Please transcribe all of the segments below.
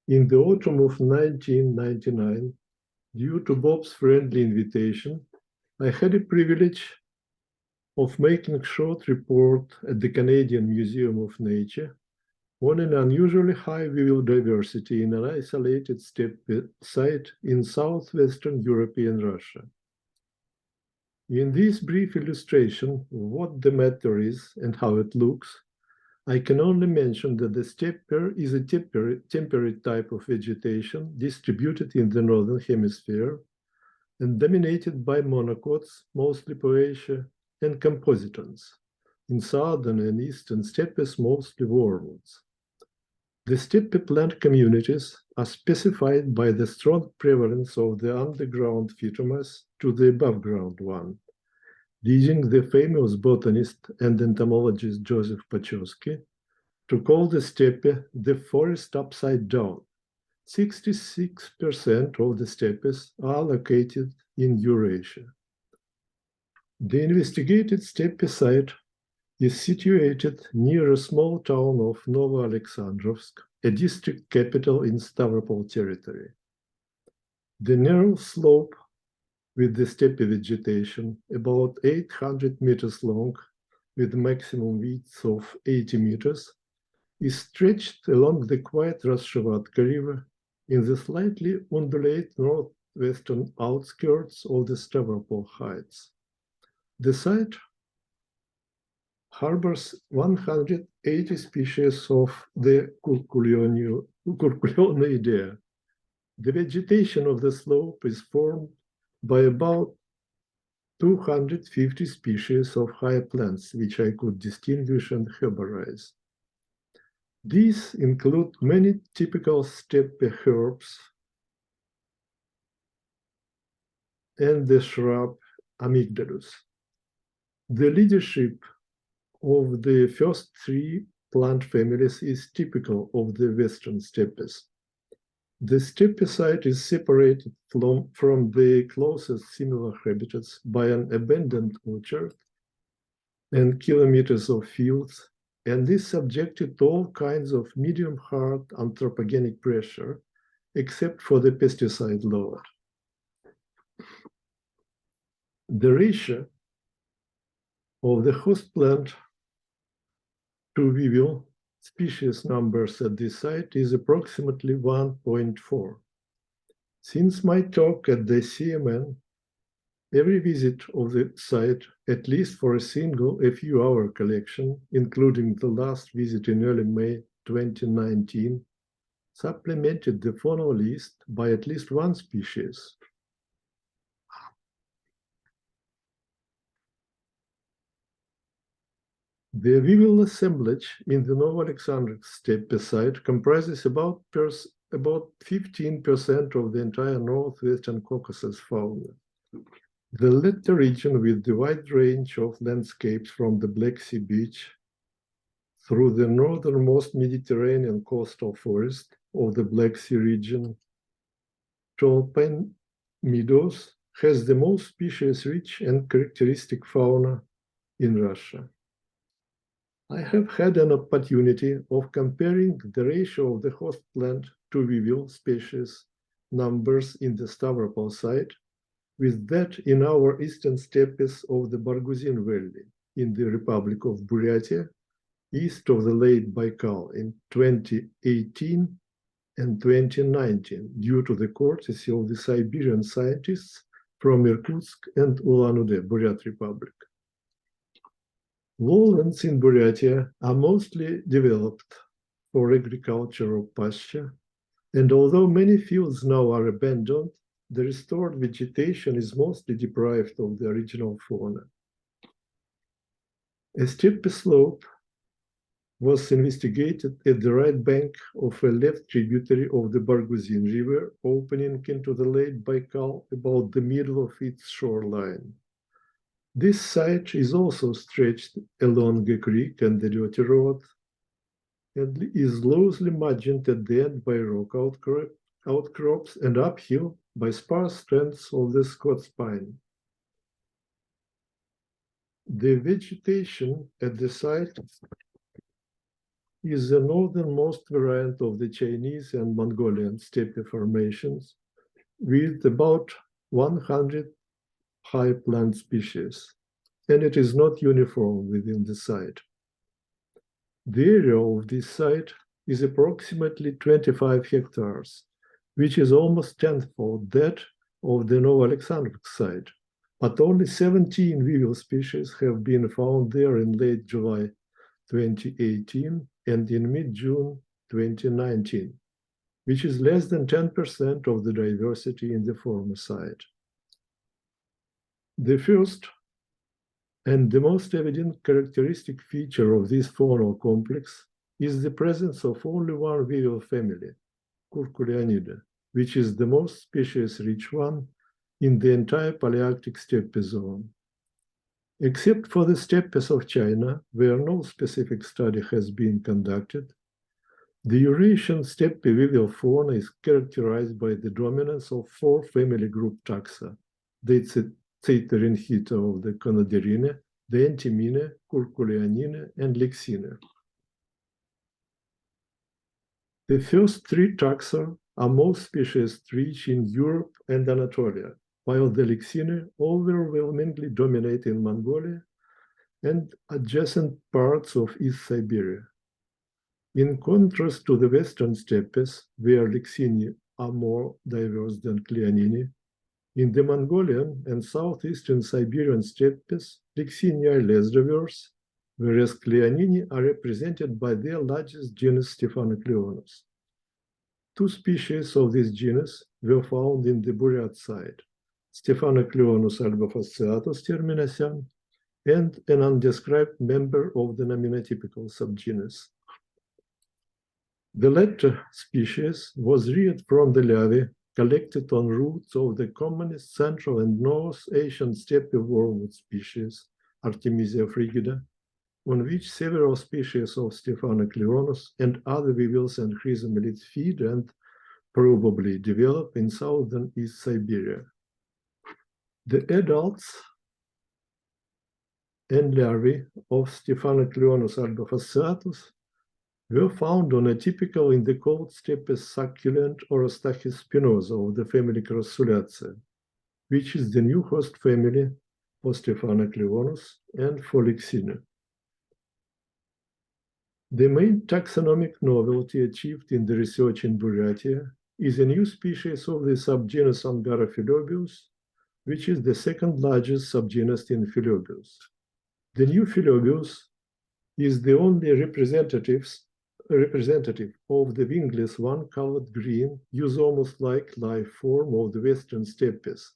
In the autumn of 1999, due to Bob's friendly invitation, I had the privilege of making a short report at the Canadian Museum of Nature on an unusually high weevil diversity in an isolated steppe site in southwestern European Russia. In this brief illustration of what the matter is and how it looks, I can only mention that the steppe is a temperate type of vegetation distributed in the northern hemisphere and dominated by monocots, mostly poaceae, and compositans. In southern and eastern steppes, mostly wormwoods. The steppe plant communities are specified by the strong prevalence of the underground phytomass to the above-ground one, leading the famous botanist and entomologist Joseph Pachowski to call the steppe the forest upside down. 66% of the steppes are located in Eurasia. The investigated steppe site is situated near a small town of Novoalexandrovsk, a district capital in Stavropol territory. The narrow slope with the steppe vegetation, about 800 meters long, with maximum width of 80 meters, is stretched along the quiet Rasshavatka River in the slightly undulate northwestern outskirts of the Stavropol Heights. The site harbors 180 species of the Curculionidae. The vegetation of the slope is formed by about 250 species of high plants, which I could distinguish and herbarize. These include many typical steppe herbs and the shrub Amygdalus. The leadership of the first three plant families is typical of the western steppes. The steppe site is separated from the closest similar habitats by an abandoned orchard and kilometers of fields, and is subjected to all kinds of medium-hard anthropogenic pressure, except for the pesticide load. The ratio of the host plant to weevil species numbers at this site is approximately 1.4. Since my talk at the CMN, every visit of the site, at least for a few-hour collection, including the last visit in early May 2019, supplemented the faunal list by at least one species. The weevil assemblage in the Novoalexandrovsk steppe site comprises about 15% of the entire northwestern Caucasus fauna. The latter region, with the wide range of landscapes from the Black Sea beach through the northernmost Mediterranean coastal forest of the Black Sea region to alpine meadows, has the most species-rich and characteristic fauna in Russia. I have had an opportunity of comparing the ratio of the host plant to weevil species numbers in the Stavropol site with that in our eastern steppes of the Barguzin Valley in the Republic of Buryatia, east of the Lake Baikal in 2018 and 2019, due to the courtesy of the Siberian scientists from Irkutsk and Ulan-Ude, Buryat Republic. Lowlands in Buryatia are mostly developed for agricultural pasture, and although many fields now are abandoned, the restored vegetation is mostly deprived of the original fauna. A steppe slope was investigated at the right bank of a left tributary of the Barguzin River, opening into the Lake Baikal about the middle of its shoreline. This site is also stretched along a creek and the dirty road, and is loosely margined at the end by rock outcrops and uphill by sparse strands of the Scots pine. The vegetation at the site is the northernmost variant of the Chinese and Mongolian steppe formations, with about 100 high plant species, and it is not uniform within the site. The area of this site is approximately 25 hectares, which is almost tenfold that of the Novo-Alexandrovsk site, but only 17 weevil species have been found there in late July 2018 and in mid-June 2019, which is less than 10% of the diversity in the former site. The first and the most evident characteristic feature of this faunal complex is the presence of only one weevil family, Curculionidae, which is the most species-rich one in the entire Palearctic steppe zone. Except for the steppes of China, where no specific study has been conducted, the Eurasian steppe weevil fauna is characterized by the dominance of four family group taxa, the Zeiterinchita of the Conoderinae, the Enteminae, Curculionidae, and Lexinae. The first three taxa are most species-rich in Europe and Anatolia, while the Lexinae overwhelmingly dominate in Mongolia and adjacent parts of East Siberia. In contrast to the western steppes, where Lexinae are more diverse than Cleoninae, in the Mongolian and southeastern Siberian steppes, Lexinae are less diverse, whereas Cleoninae are represented by their largest genus Stephanocleonus. Two species of this genus were found in the Buryat site, Stephanocleonus albofasciatus terminacion and an undescribed member of the nominotypical subgenus. The latter species was reared from the larvae collected on roots of the commonest Central and North Asian steppe wormwood species, Artemisia frigida, on which several species of Stephanocleonus and other weevils and chrysomelids feed and probably develop in southern East Siberia. The adults and larvae of Stephanocleonus albofasciatus were found on a typical in the cold steppe succulent Orostachys spinosa of the family Crassulaceae, which is the new host family for Stephanocleonus and for Lexinae. The main taxonomic novelty achieved in the research in Buryatia is a new species of the subgenus Angarophylobius, which is the second largest subgenus in Phyllobius. The new Phyllobius is the only representative of the wingless one-colored green, use-almost-like life form of the western steppes,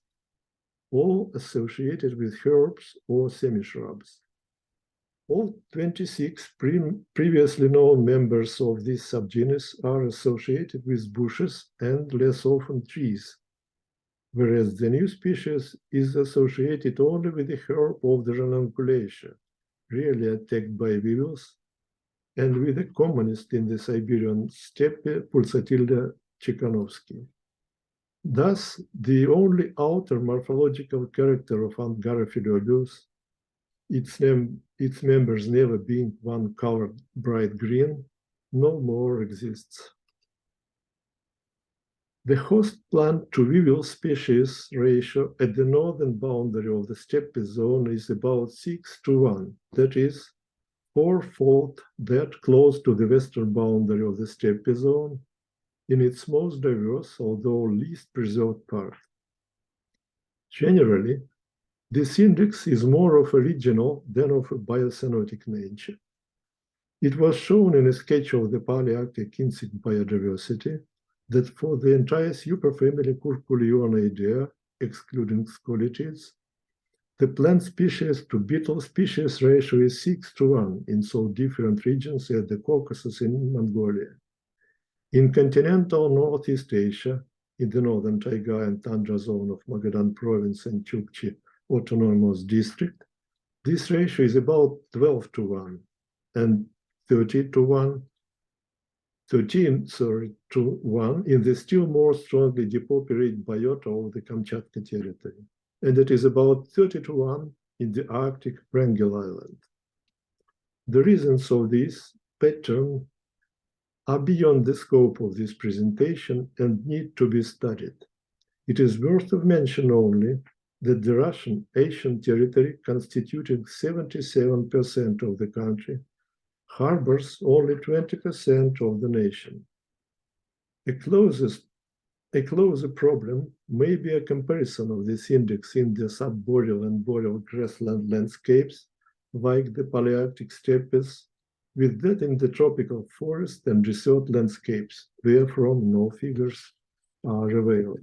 all associated with herbs or semi-shrubs. All 26 previously known members of this subgenus are associated with bushes and less often trees, whereas the new species is associated only with the herb of the ranunculacea, rarely attacked by weevils, and with the commonest in the Siberian steppe, Pulsatilla chikanovsky. Thus, the only outer morphological character of Angarophylobius, its members never being one-colored bright green, no more exists. The host plant to weevil species ratio at the northern boundary of the steppe zone is about 6:1, that is, fourfold that close to the western boundary of the steppe zone in its most diverse, although least preserved part. Generally, this index is more of a regional than of a biocynotic nature. It was shown in a sketch of the Palearctic insect biodiversity that for the entire superfamily Curculionidae, excluding scolitids, the plant species to beetle species ratio is 6:1 in so different regions as the Caucasus in Mongolia. In continental Northeast Asia, in the northern taiga and tundra zone of Magadan province and Chukchi autonomous district, this ratio is about 12:1 and 13:1 in the still more strongly depopulated biota of the Kamchatka territory, and it is about 30:1 in the Arctic Wrangel Island. The reasons of this pattern are beyond the scope of this presentation and need to be studied. It is worth of mention only that the Russian Asian territory, constituting 77% of the country, harbors only 20% of the nation. A closer problem may be a comparison of this index in the subboreal and boreal grassland landscapes, like the Palearctic steppes, with that in the tropical forest and desert landscapes, wherefrom no figures are available.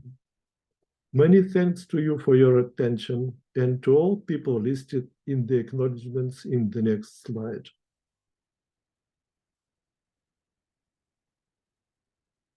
Many thanks to you for your attention and to all people listed in the acknowledgements in the next slide.